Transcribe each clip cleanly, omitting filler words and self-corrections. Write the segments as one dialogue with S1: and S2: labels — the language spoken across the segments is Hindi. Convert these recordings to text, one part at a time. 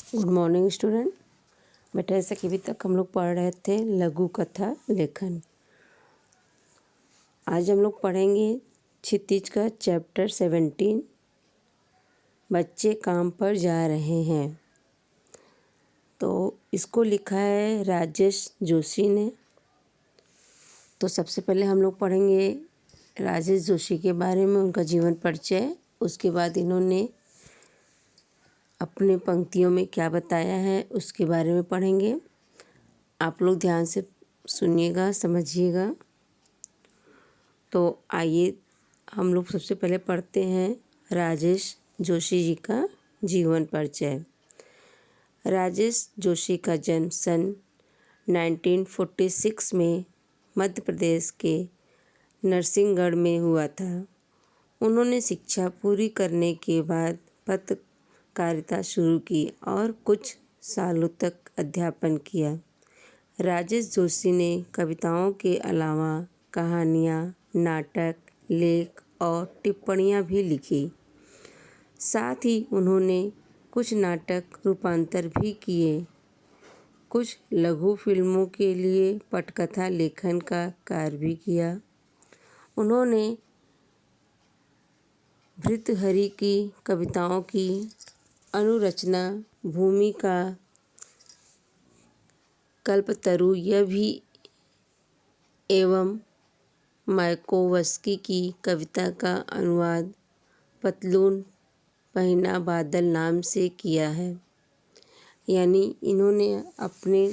S1: Good morning student. बेटा, ऐसा कि अभी तक हम लोग पढ़ रहे थे लघु कथा लेखन। आज हम लोग पढ़ेंगे क्षितिज का चैप्टर 17, बच्चे काम पर जा रहे हैं। तो इसको लिखा है राजेश जोशी ने। तो सबसे पहले हम लोग पढ़ेंगे राजेश जोशी के बारे में, उनका जीवन परिचय। उसके बाद इन्होंने अपने पंक्तियों में क्या बताया है उसके बारे में पढ़ेंगे। आप लोग ध्यान से सुनिएगा, समझिएगा। तो आइए हम लोग सबसे पहले पढ़ते हैं राजेश जोशी जी का जीवन परिचय। राजेश जोशी का जन्म सन 1946 में मध्य प्रदेश के नरसिंहगढ़ में हुआ था। उन्होंने शिक्षा पूरी करने के बाद पत्रकारिता शुरू की और कुछ सालों तक अध्यापन किया। राजेश जोशी ने कविताओं के अलावा कहानियाँ, नाटक, लेख और टिप्पणियाँ भी लिखी। साथ ही उन्होंने कुछ नाटक रूपांतर भी किए। कुछ लघु फिल्मों के लिए पटकथा लेखन का कार्य भी किया। उन्होंने भर्तृहरि की कविताओं की अनुरचना, भूमिका, कल्पतरु एवं मायाकोव्स्की की कविता का अनुवाद पतलून पहना बादल नाम से किया है। यानी इन्होंने अपने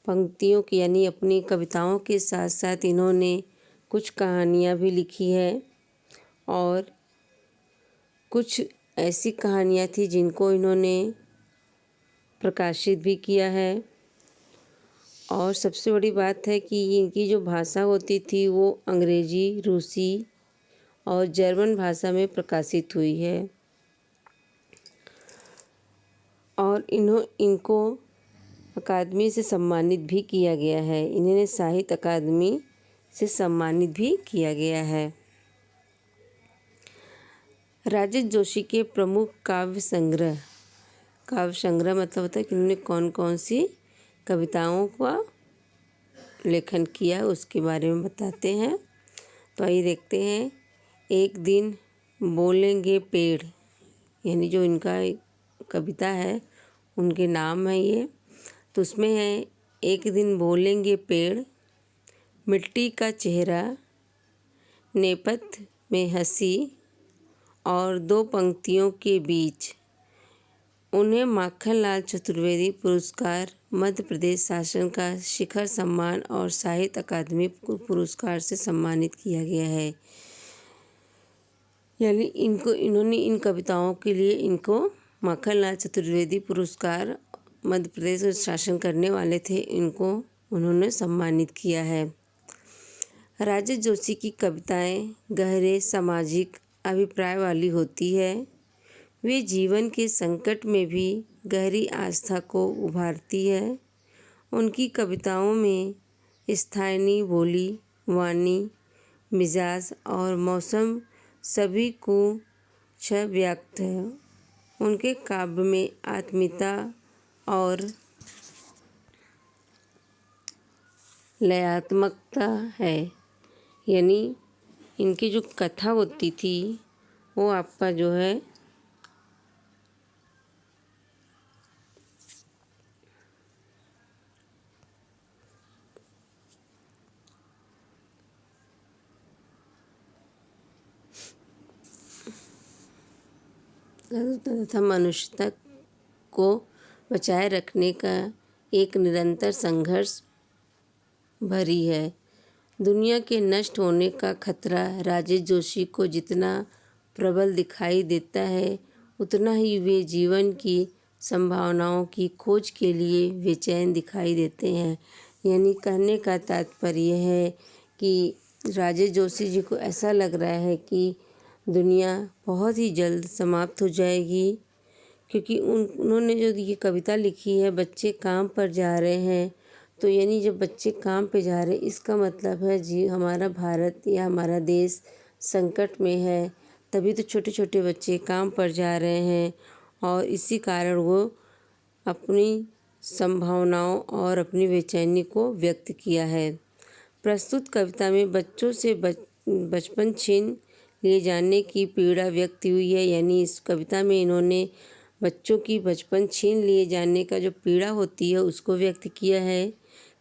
S1: पंक्तियों की अपनी कविताओं के साथ साथ इन्होंने कुछ कहानियाँ भी लिखी है और कुछ ऐसी कहानियाँ थी जिनको इन्होंने प्रकाशित भी किया है। और सबसे बड़ी बात है कि इनकी जो भाषा होती थी वो अंग्रेजी, रूसी और जर्मन भाषा में प्रकाशित हुई है। और इनको अकादमी से सम्मानित भी किया गया है। इन्हें साहित्य अकादमी से सम्मानित भी किया गया है। राजेश जोशी के प्रमुख काव्य संग्रह मतलब होता है कि इन्होंने कौन कौन सी कविताओं का लेखन किया उसके बारे में बताते हैं। तो आइए देखते हैं। एक दिन बोलेंगे पेड़, यानी जो इनका कविता है उनके नाम है ये। तो उसमें है, एक दिन बोलेंगे पेड़, मिट्टी का चेहरा, नेपथ्य में हंसी और दो पंक्तियों के बीच। उन्हें माखनलाल चतुर्वेदी पुरस्कार, मध्य प्रदेश शासन का शिखर सम्मान और साहित्य अकादमी पुरस्कार से सम्मानित किया गया है। यानी इन्होंने इन कविताओं के लिए इनको माखनलाल चतुर्वेदी पुरस्कार, मध्य प्रदेश शासन करने वाले थे, इनको उन्होंने सम्मानित किया है। राजेश जोशी की कविताएं गहरे सामाजिक अभिप्राय वाली होती है। वे जीवन के संकट में भी गहरी आस्था को उभारती है। उनकी कविताओं में स्थानीय बोली, वाणी, मिजाज और मौसम सभी को व्यक्त है। उनके काव्य में आत्मीयता और लयात्मकता है। यानी इनकी जो कथा होती थी वो आपका जो है तथा मनुष्यता को बचाए रखने का एक निरंतर संघर्ष भरी है। दुनिया के नष्ट होने का खतरा राजेश जोशी को जितना प्रबल दिखाई देता है, उतना ही वे जीवन की संभावनाओं की खोज के लिए बेचैन दिखाई देते हैं। यानी कहने का तात्पर्य है कि राजेश जोशी जी को ऐसा लग रहा है कि दुनिया बहुत ही जल्द समाप्त हो जाएगी, क्योंकि उन्होंने जो ये कविता लिखी है, बच्चे काम पर जा रहे हैं। तो यानी जब बच्चे काम पे जा रहे हैं, इसका मतलब है जी हमारा भारत या हमारा देश संकट में है, तभी तो छोटे छोटे बच्चे काम पर जा रहे हैं। और इसी कारण वो अपनी संभावनाओं और अपनी बेचैनी को व्यक्त किया है। प्रस्तुत कविता में बच्चों से बचपन छीन लिए जाने की पीड़ा व्यक्त हुई है। यानी इस कविता में इन्होंने बच्चों की बचपन छीन लिए जाने का जो पीड़ा होती है उसको व्यक्त किया है।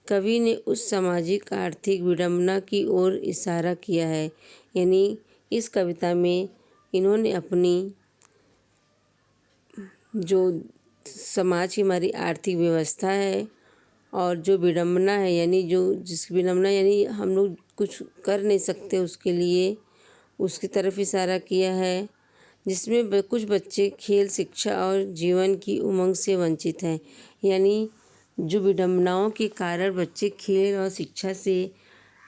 S1: कवि ने उस सामाजिक आर्थिक विडंबना की ओर इशारा किया है। यानी इस कविता में इन्होंने अपनी जो समाज की हमारी आर्थिक व्यवस्था है और जो विडंबना है, यानी जो जिसकी विडंबना यानी हम लोग कुछ कर नहीं सकते उसके लिए, उसकी तरफ इशारा किया है। जिसमें कुछ बच्चे खेल, शिक्षा और जीवन की उमंग से वंचित हैं। यानी जो विडंबनाओं के कारण बच्चे खेल और शिक्षा से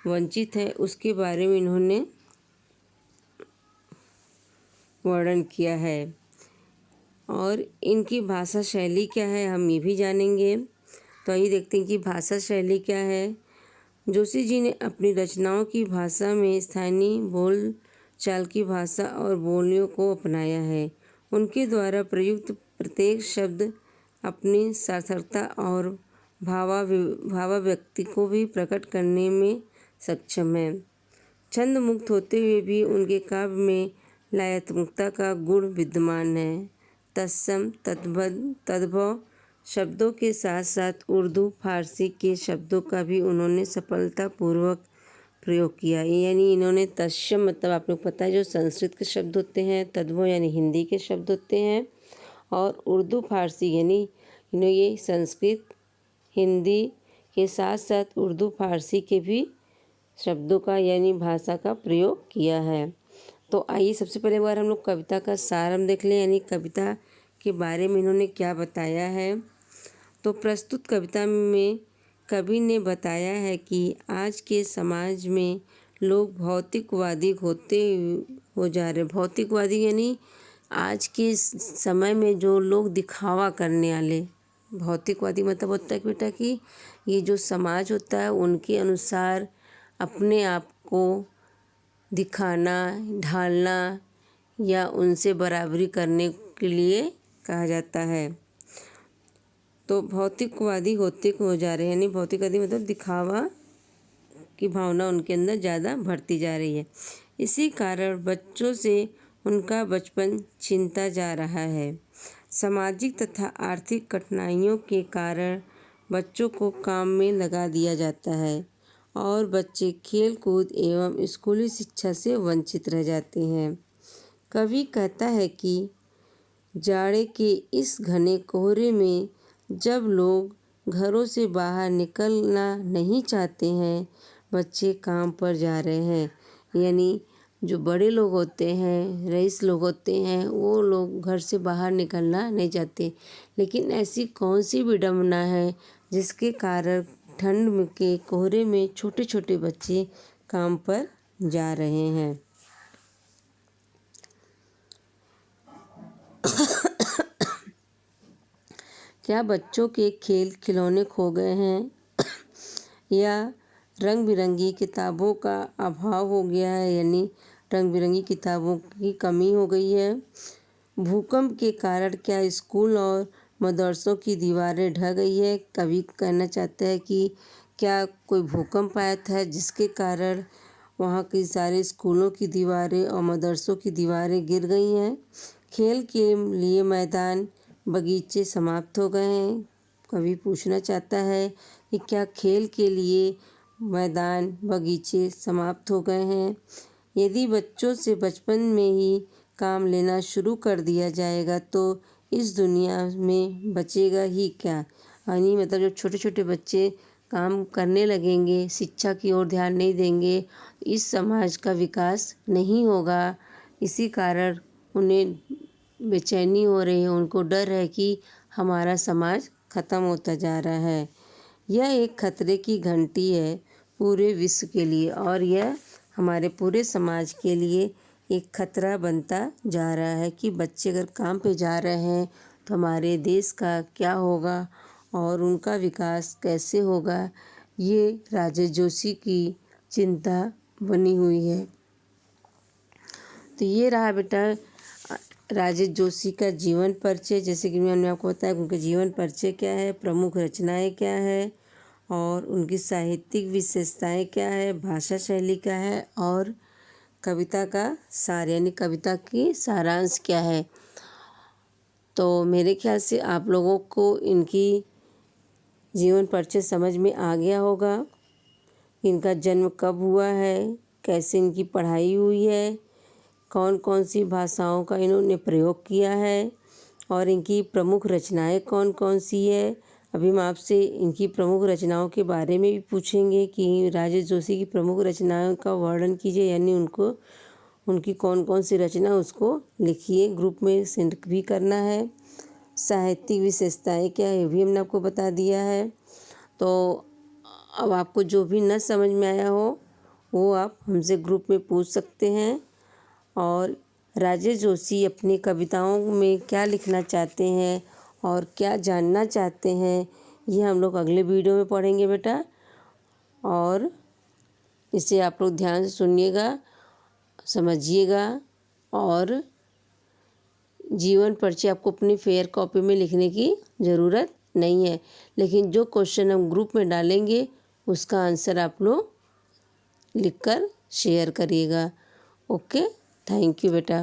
S1: वंचित हैं उसके बारे में इन्होंने वर्णन किया है। और इनकी भाषा शैली क्या है हम ये भी जानेंगे। तो आइए देखते हैं कि भाषा शैली क्या है। जोशी जी ने अपनी रचनाओं की भाषा में स्थानीय बोल चाल की भाषा और बोलियों को अपनाया है। उनके द्वारा प्रयुक्त प्रत्येक शब्द अपनी सार्थकता और भावाभिव्यक्ति को भी प्रकट करने में सक्षम है। छंद मुक्त होते हुए भी उनके काव्य में लयात्मकता का गुण विद्यमान है। तत्सम तद्भव शब्दों के साथ साथ उर्दू फारसी के शब्दों का भी उन्होंने सफलतापूर्वक प्रयोग किया। यानी इन्होंने तत्सम मतलब आप लोग पता है जो संस्कृत के शब्द होते हैं, तद्भव यानी हिंदी के शब्द होते हैं, और उर्दू फारसी यानी इन्होंने ये संस्कृत हिंदी के साथ साथ उर्दू फारसी के भी शब्दों का यानी भाषा का प्रयोग किया है। तो आइए सबसे पहले बार हम लोग कविता का सार हम देख लें, यानी कविता के बारे में इन्होंने क्या बताया है। तो प्रस्तुत कविता में कवि ने बताया है कि आज के समाज में लोग भौतिकवादी हो जा रहे। भौतिकवादी यानी आज के समय में जो लोग दिखावा करने वाले, भौतिकवादी मतलब होता है कि बेटा कि ये जो समाज होता है उनके अनुसार अपने आप को दिखाना, ढालना या उनसे बराबरी करने के लिए कहा जाता है। तो भौतिकवादी होते हो जा रहे हैं, यानी भौतिकवादी मतलब दिखावा की भावना उनके अंदर ज़्यादा बढ़ती जा रही है। इसी कारण बच्चों से उनका बचपन छीनता जा रहा है। सामाजिक तथा आर्थिक कठिनाइयों के कारण बच्चों को काम में लगा दिया जाता है और बच्चे खेल कूद एवं स्कूली शिक्षा से वंचित रह जाते हैं। कवि कहता है कि जाड़े के इस घने कोहरे में जब लोग घरों से बाहर निकलना नहीं चाहते हैं, बच्चे काम पर जा रहे हैं। यानी जो बड़े लोग होते हैं, रईस लोग होते हैं, वो लोग घर से बाहर निकलना नहीं चाहते। लेकिन ऐसी कौन सी विडंबना है जिसके कारण ठंड के कोहरे में छोटे छोटे बच्चे काम पर जा रहे हैं। क्या बच्चों के खेल खिलौने खो गए हैं या रंग बिरंगी किताबों का अभाव हो गया है, यानी रंग बिरंगी किताबों की कमी हो गई है। भूकंप के कारण क्या स्कूल और मदरसों की दीवारें ढह गई है। कवि कहना चाहता है कि क्या कोई भूकंप आया था जिसके कारण वहाँ की सारे स्कूलों की दीवारें और मदरसों की दीवारें गिर गई हैं। खेल के लिए मैदान बगीचे समाप्त हो गए हैं। कवि पूछना चाहता है कि क्या खेल के लिए मैदान बगीचे समाप्त हो गए हैं। यदि बच्चों से बचपन में ही काम लेना शुरू कर दिया जाएगा तो इस दुनिया में बचेगा ही क्या। यानी मतलब जो छोटे छोटे बच्चे काम करने लगेंगे, शिक्षा की ओर ध्यान नहीं देंगे, इस समाज का विकास नहीं होगा। इसी कारण उन्हें बेचैनी हो रही है, उनको डर है कि हमारा समाज ख़त्म होता जा रहा है। यह एक खतरे की घंटी है पूरे विश्व के लिए और यह हमारे पूरे समाज के लिए एक खतरा बनता जा रहा है कि बच्चे अगर काम पे जा रहे हैं तो हमारे देश का क्या होगा और उनका विकास कैसे होगा। ये राजेश जोशी की चिंता बनी हुई है। तो ये रहा बेटा राजेश जोशी का जीवन परिचय, जैसे कि मैंने आपको बताया उनका जीवन परिचय क्या है, प्रमुख रचनाएं क्या है और उनकी साहित्यिक विशेषताएं क्या है, भाषा शैली क्या है और कविता का सार यानी कविता की सारांश क्या है। तो मेरे ख्याल से आप लोगों को इनकी जीवन परिचय समझ में आ गया होगा। इनका जन्म कब हुआ है, कैसे इनकी पढ़ाई हुई है, कौन कौन सी भाषाओं का इन्होंने प्रयोग किया है और इनकी प्रमुख रचनाएं कौन कौन सी है। अभी हम आपसे इनकी प्रमुख रचनाओं के बारे में भी पूछेंगे कि राजेश जोशी की प्रमुख रचनाओं का वर्णन कीजिए, यानी उनकी कौन कौन सी रचना उसको लिखिए, ग्रुप में सेंड भी करना है। साहित्यिक विशेषताएं क्या है ये भी हमने आपको बता दिया है। तो अब आपको जो भी न समझ में आया हो वो आप हमसे ग्रुप में पूछ सकते हैं। और राजेश जोशी अपनी कविताओं में क्या लिखना चाहते हैं और क्या जानना चाहते हैं ये हम लोग अगले वीडियो में पढ़ेंगे बेटा। और इसे आप लोग ध्यान से सुनिएगा, समझिएगा। और जीवन परिचय आपको अपनी फेयर कॉपी में लिखने की ज़रूरत नहीं है, लेकिन जो क्वेश्चन हम ग्रुप में डालेंगे उसका आंसर आप लोग लिखकर शेयर करिएगा। ओके, थैंक यू बेटा।